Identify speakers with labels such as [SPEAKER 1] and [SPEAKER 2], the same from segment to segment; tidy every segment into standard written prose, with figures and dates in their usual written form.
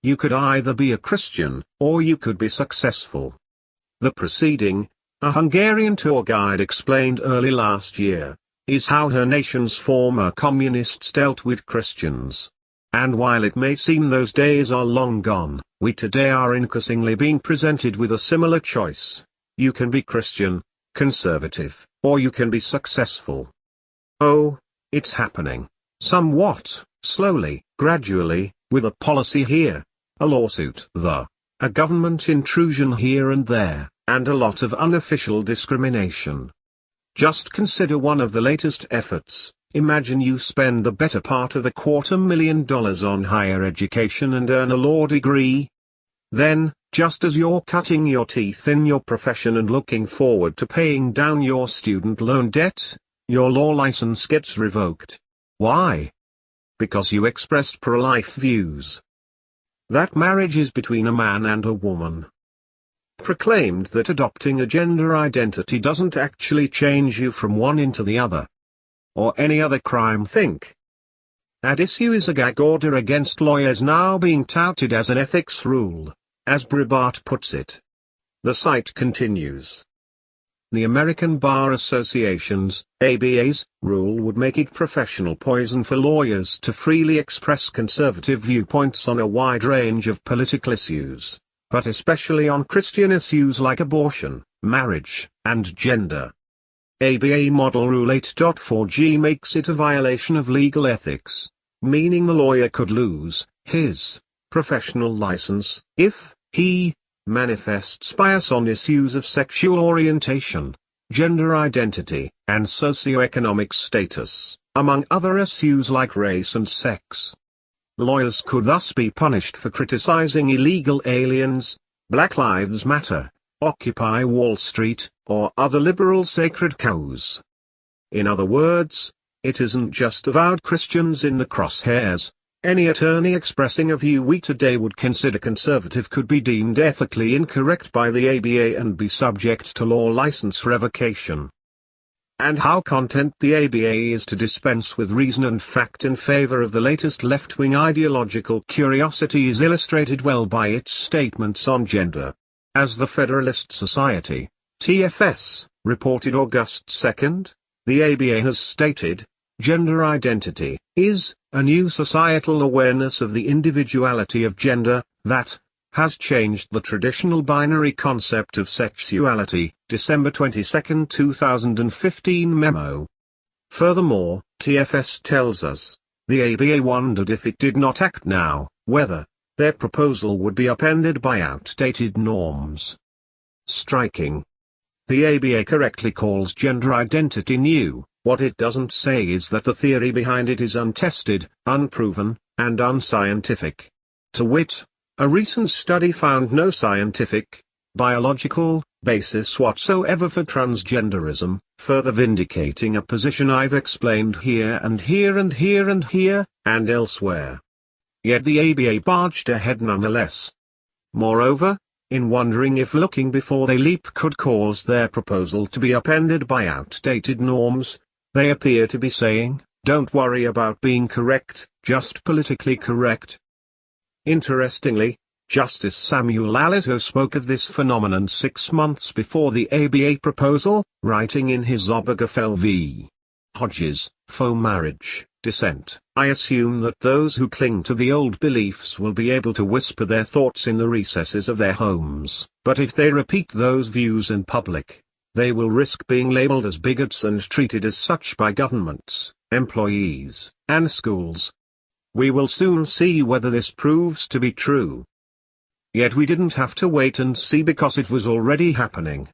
[SPEAKER 1] you could either be a Christian, or you could be successful. The proceeding, a Hungarian tour guide explained early last year, is how her nation's former communists dealt with Christians. And while it may seem those days are long gone, we today are increasingly being presented with a similar choice. You can be Christian, conservative, or you can be successful. Oh, it's happening. Somewhat, slowly, gradually, with a policy here, a lawsuit there, a government intrusion here and there, and a lot of unofficial discrimination. Just consider one of the latest efforts. Imagine you spend the better part of $250,000 on higher education and earn a law degree. Then, just as you're cutting your teeth in your profession and looking forward to paying down your student loan debt, your law license gets revoked. Why? Because you expressed pro-life views. That marriage is between a man and a woman. Proclaimed that adopting a gender identity doesn't actually change you from one into the other. Or any other crime. Think. At issue is a gag order against lawyers now being touted as an ethics rule, as Breitbart puts it. The site continues. The American Bar Association's, ABA's, rule would make it professional poison for lawyers to freely express conservative viewpoints on a wide range of political issues, but especially on Christian issues like abortion, marriage, and gender. ABA Model Rule 8.4g makes it a violation of legal ethics, meaning the lawyer could lose his professional license if he manifests bias on issues of sexual orientation, gender identity, and socioeconomic status, among other issues like race and sex. Lawyers could thus be punished for criticizing illegal aliens, Black Lives Matter, Occupy Wall Street, or other liberal sacred cows. In other words, it isn't just avowed Christians in the crosshairs. Any attorney expressing a view we today would consider conservative could be deemed ethically incorrect by the ABA and be subject to law license revocation. And how content the ABA is to dispense with reason and fact in favor of the latest left-wing ideological curiosity is illustrated well by its statements on gender. As the Federalist Society, TFS, reported August 2, the ABA has stated, gender identity is a new societal awareness of the individuality of gender that has changed the traditional binary concept of sexuality. December 22, 2015 memo. Furthermore, TFS tells us, the ABA wondered if it did not act now, whether their proposal would be upended by outdated norms. Striking. The ABA correctly calls gender identity new. What it doesn't say is that the theory behind it is untested, unproven, and unscientific. To wit, a recent study found no scientific, biological, basis whatsoever for transgenderism, further vindicating a position I've explained here and here and here and here, and elsewhere. Yet the ABA barged ahead nonetheless. Moreover, in wondering if looking before they leap could cause their proposal to be upended by outdated norms, they appear to be saying, don't worry about being correct, just politically correct. Interestingly, Justice Samuel Alito spoke of this phenomenon 6 months before the ABA proposal, writing in his Obergefell v. Hodges, faux marriage, dissent. I assume that those who cling to the old beliefs will be able to whisper their thoughts in the recesses of their homes, but if they repeat those views in public, they will risk being labeled as bigots and treated as such by governments, employees, and schools. We will soon see whether this proves to be true. Yet we didn't have to wait and see because it was already happening.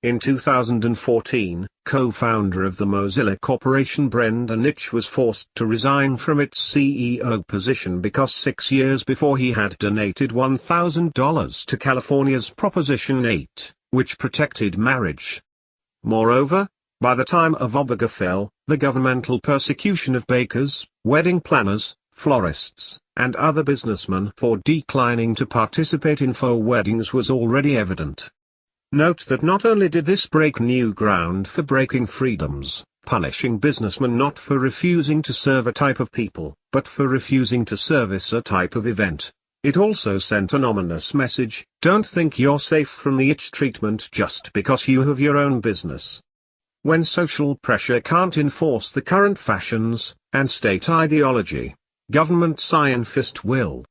[SPEAKER 1] In 2014, co-founder of the Mozilla Corporation Brenda Nitsch was forced to resign from its CEO position because 6 years before he had donated $1,000 to California's Proposition 8, which protected marriage. Moreover, by the time of Obergefell, the governmental persecution of bakers, wedding planners, florists, and other businessmen for declining to participate in faux weddings was already evident. Note that not only did this break new ground for breaking freedoms, punishing businessmen not for refusing to serve a type of people, but for refusing to service a type of event. It also sent an ominous message: don't think you're safe from the itch treatment just because you have your own business. When social pressure can't enforce the current fashions and state ideology, government scientist will.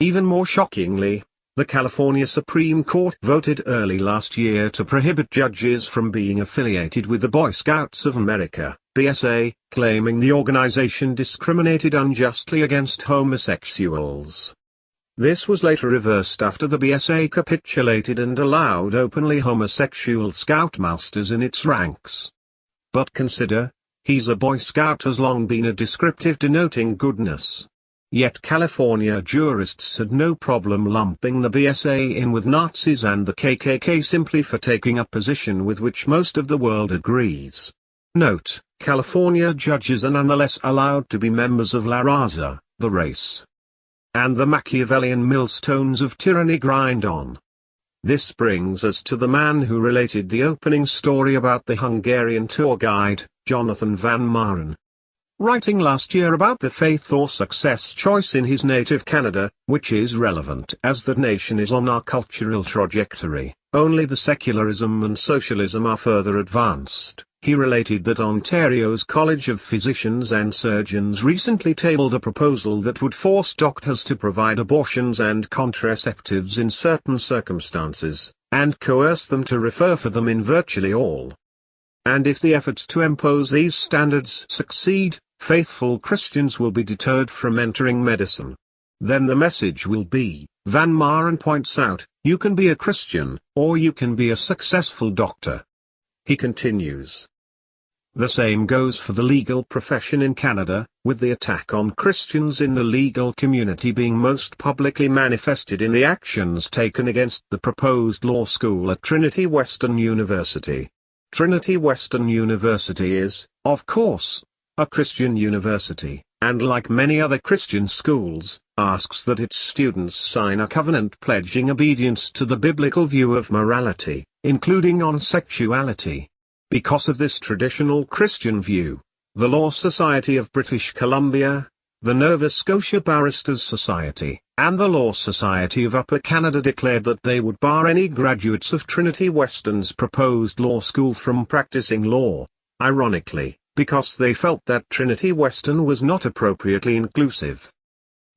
[SPEAKER 1] Even more shockingly, the California Supreme Court voted early last year to prohibit judges from being affiliated with the Boy Scouts of America, BSA, claiming the organization discriminated unjustly against homosexuals. This was later reversed after the BSA capitulated and allowed openly homosexual scoutmasters in its ranks. But consider, he's a Boy Scout has long been a descriptive denoting goodness. Yet California jurists had no problem lumping the BSA in with Nazis and the KKK simply for taking a position with which most of the world agrees. Note, California judges are nonetheless allowed to be members of La Raza, the race. And the Machiavellian millstones of tyranny grind on. This brings us to the man who related the opening story about the Hungarian tour guide, Jonathan Van Maren. Writing last year about the faith or success choice in his native Canada, which is relevant as that nation is on our cultural trajectory, only the secularism and socialism are further advanced. He related that Ontario's College of Physicians and Surgeons recently tabled a proposal that would force doctors to provide abortions and contraceptives in certain circumstances, and coerce them to refer for them in virtually all. And if the efforts to impose these standards succeed, faithful Christians will be deterred from entering medicine. Then the message will be, Van Maren points out, you can be a Christian, or you can be a successful doctor. He continues. The same goes for the legal profession in Canada, with the attack on Christians in the legal community being most publicly manifested in the actions taken against the proposed law school at Trinity Western University. Trinity Western University is, of course, a Christian university, and like many other Christian schools, asks that its students sign a covenant pledging obedience to the biblical view of morality, including on sexuality. Because of this traditional Christian view, the Law Society of British Columbia, the Nova Scotia Barristers Society, and the Law Society of Upper Canada declared that they would bar any graduates of Trinity Western's proposed law school from practicing law, ironically, because they felt that Trinity Western was not appropriately inclusive.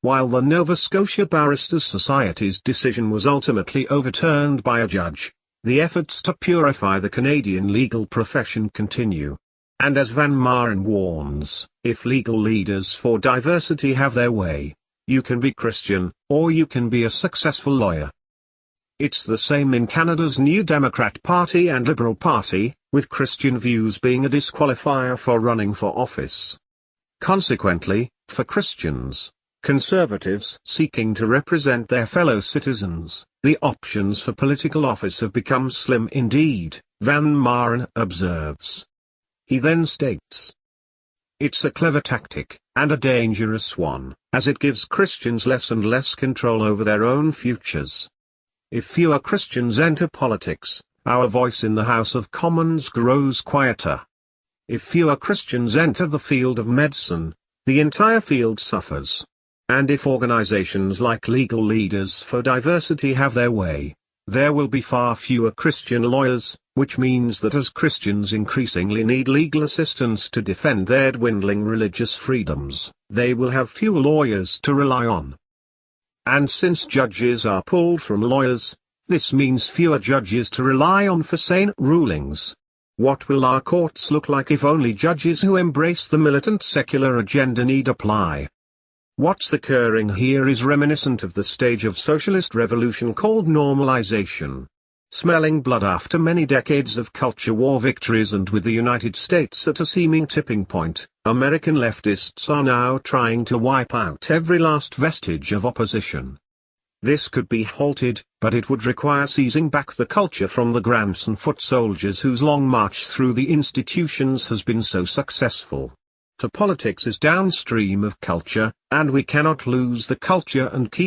[SPEAKER 1] While the Nova Scotia Barristers Society's decision was ultimately overturned by a judge, the efforts to purify the Canadian legal profession continue. And as Van Maren warns, if legal leaders for diversity have their way, you can be Christian, or you can be a successful lawyer. It's the same in Canada's New Democrat Party and Liberal Party, with Christian views being a disqualifier for running for office. Consequently, for Christians, conservatives seeking to represent their fellow citizens, the options for political office have become slim indeed, Van Maren observes. He then states, it's a clever tactic, and a dangerous one, as it gives Christians less and less control over their own futures. If fewer Christians enter politics, our voice in the House of Commons grows quieter. If fewer Christians enter the field of medicine, the entire field suffers. And if organizations like Legal Leaders for Diversity have their way, there will be far fewer Christian lawyers, which means that as Christians increasingly need legal assistance to defend their dwindling religious freedoms, they will have few lawyers to rely on. And since judges are pulled from lawyers, this means fewer judges to rely on for sane rulings. What will our courts look like if only judges who embrace the militant secular agenda need apply? What's occurring here is reminiscent of the stage of socialist revolution called normalization. Smelling blood after many decades of culture war victories and with the United States at a seeming tipping point, American leftists are now trying to wipe out every last vestige of opposition. This could be halted, but it would require seizing back the culture from the Gramps and foot soldiers whose long march through the institutions has been so successful. For politics is downstream of culture, and we cannot lose the culture and keep